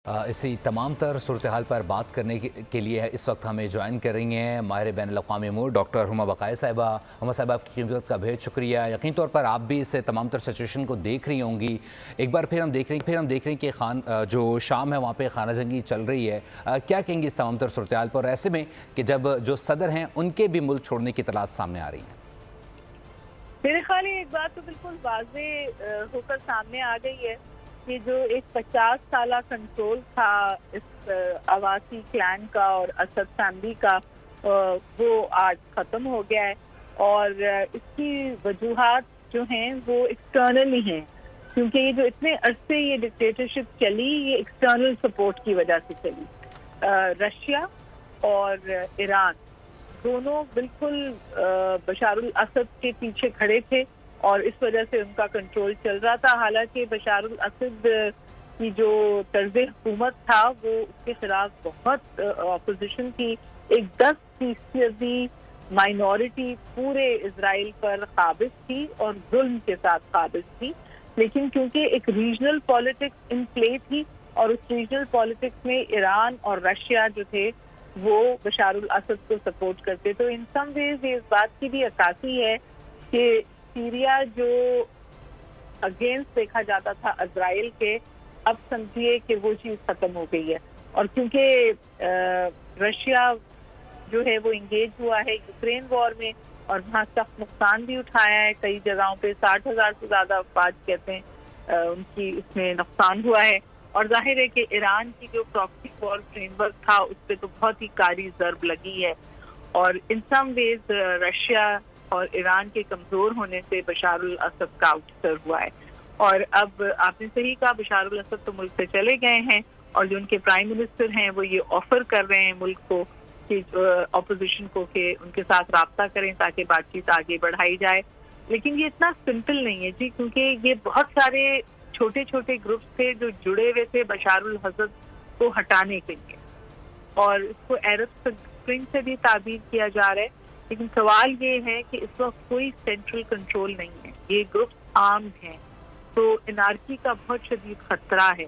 इसी तमाम तर सूरत हाल पर बात करने के लिए इस वक्त हमें ज्वाइन कर रही हैं माहिर बैन अल-अक़वामी अमूर डॉक्टर हुमा बक़ाई साहिबा। हुमा साहिबा, आपकी कीमत का बेहद शुक्रिया। यकीन तौर पर आप भी इस तमाम तर सिचुएशन को देख रही होंगी। एक बार फिर हम देख रहे हैं कि जो शाम है वहाँ पे खाना जंगी चल रही है। क्या कहेंगी इस तमाम तर सूरत हाल पर, ऐसे में कि जब जो सदर हैं उनके भी मुल्क छोड़ने की इत्तलात सामने आ रही हैं? मेरे ख्याल एक बात तो बिल्कुल वाज़ेह होकर सामने आ गई है कि जो एक 50 साला कंट्रोल था इस अवासी क्लैन का और असद फैमिली का, वो आज ख़त्म हो गया है। और इसकी वजूहात जो हैं वो एक्सटर्नली हैं, क्योंकि ये जो इतने अरसे ये डिक्टेटरशिप चली, ये एक्सटर्नल सपोर्ट की वजह से चली। रशिया और ईरान दोनों बिल्कुल बशारुल असद के पीछे खड़े थे और इस वजह से उनका कंट्रोल चल रहा था। हालांकि बशारुल असद की जो तर्ज हुकूमत था वो उसके खिलाफ बहुत अपोजिशन थी। एक 10% माइनॉरिटी पूरे इजराइल पर काबिज थी और जुल्म के साथ काबिज थी, लेकिन क्योंकि एक रीजनल पॉलिटिक्स इन प्ले थी और उस रीजनल पॉलिटिक्स में ईरान और रशिया जो थे वो बशारुल असद को सपोर्ट करते, तो इन सम वेज ये इस बात की भी अक्कासी है कि सीरिया जो अगेंस्ट देखा जाता था इजराइल के, अब समझिए कि वो चीज़ खत्म हो गई है। और क्योंकि रशिया जो है वो इंगेज हुआ है यूक्रेन वॉर में और वहाँ सख्त नुकसान भी उठाया है, कई जगहों पे 60,000 से ज़्यादा अफवाज कहते हैं उनकी इसमें नुकसान हुआ है। और जाहिर है कि ईरान की जो प्रॉक्सी वॉर फ्रेमवर्क था उस पर तो बहुत ही कारी ज़र्ब लगी है। और इन सम वेज रशिया और ईरान के कमज़ोर होने से बशारुल असद का आउटसर हुआ है। और अब आपने सही कहा, बशारुल असद तो मुल्क से चले गए हैं और जो उनके प्राइम मिनिस्टर हैं वो ये ऑफर कर रहे हैं मुल्क को कि अपोजिशन को कि उनके साथ राब्ता करें ताकि बातचीत आगे बढ़ाई जाए। लेकिन ये इतना सिंपल नहीं है जी, क्योंकि ये बहुत सारे छोटे छोटे ग्रुप्स थे जो जुड़े हुए थे बशारुल असद को हटाने के लिए, और इसको अरब स्प्रिंग से भी ताबीर किया जा रहा है। लेकिन सवाल ये है कि इस वक्त कोई सेंट्रल कंट्रोल नहीं है, ये ग्रुप्स आर्म्ड हैं, तो एनार्की का बहुत शदीद खतरा है।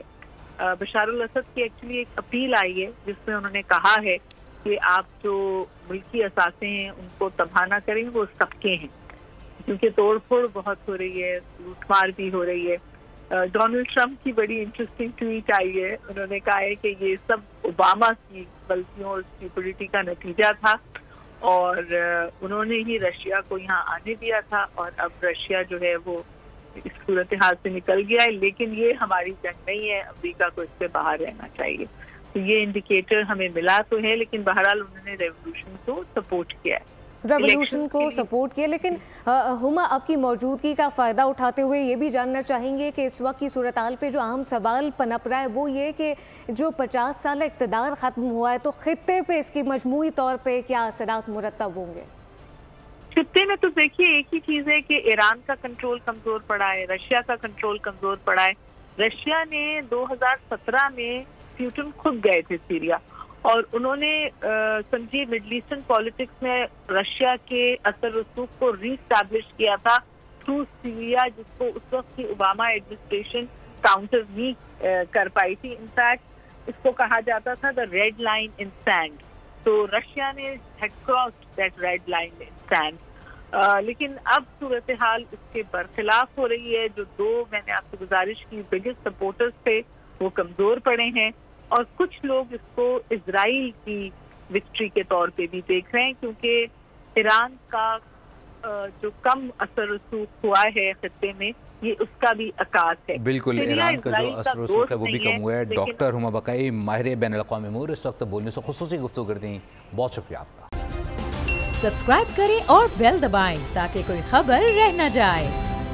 बशारुल असद की एक्चुअली एक अपील आई है जिसमें उन्होंने कहा है कि आप जो मुल्की असासे हैं उनको तबाह ना करें, वो सबके हैं, क्योंकि तोड़ फोड़ बहुत हो रही है, लूटमार भी हो रही है। डोनाल्ड ट्रंप की बड़ी इंटरेस्टिंग ट्वीट आई है, उन्होंने कहा है कि ये सब ओबामा की गलतियों और स्टुपिडिटी का नतीजा था और उन्होंने ही रशिया को यहाँ आने दिया था और अब रशिया जो है वो इस सूरत हाल से निकल गया है। लेकिन ये हमारी जंग नहीं है, अमेरिका को इससे बाहर रहना चाहिए। तो ये इंडिकेटर हमें मिला तो है, लेकिन बहरहाल उन्होंने रेवोल्यूशन को सपोर्ट किया है, रेवोल्यूशन को सपोर्ट किया। लेकिन हुमा, आपकी मौजूदगी का फ़ायदा उठाते हुए ये भी जानना चाहेंगे कि इस वक्त की सूरत हाल पे जो अहम सवाल पनप रहा है वो ये कि जो 50 साल इक़्तिदार ख़त्म हुआ है तो ख़ित्ते पे इसकी मजमूई तौर पे क्या असरात मुरतब होंगे? खित्ते में तो देखिए एक ही चीज़ है कि ईरान का कंट्रोल कमज़ोर पड़ा है, रशिया का कंट्रोल कमज़ोर पड़ा है। रशिया ने 2017 में प्यूटिन खुद गए थे सीरिया और उन्होंने समझिए मिडल ईस्टर्न पॉलिटिक्स में रशिया के असर रसूख को रीस्टैब्लिश किया था थ्रू सीरिया, जिसको उस वक्त की ओबामा एडमिनिस्ट्रेशन काउंटर नहीं कर पाई थी। इनफैक्ट इसको कहा जाता था the red line in sand, तो रशिया ने had crossed that red line in sand. लेकिन अब सूरत हाल इसके बरखिलाफ हो रही है। जो दो मैंने आपसे गुजारिश की बिगेस्ट सपोर्टर्स थे वो कमज़ोर पड़े हैं और कुछ लोग इसको इजराइल की विक्ट्री के तौर पे भी देख रहे हैं, क्योंकि ईरान का जो कम असर रसूख हुआ है खित्ते में ये उसका भी अकास है। बिल्कुल, ईरान का जो असर रसूख है वो भी कम हुआ है। डॉक्टर हुमा बक़ाई, माहिर बैन अल-अक़वामी अमूर, इस वक्त बोलने से खुसूसी गुफ्तगू करती हैं, बहुत शुक्रिया आपका। सब्सक्राइब करें और बेल दबाएं ताकि कोई खबर रह न जाए।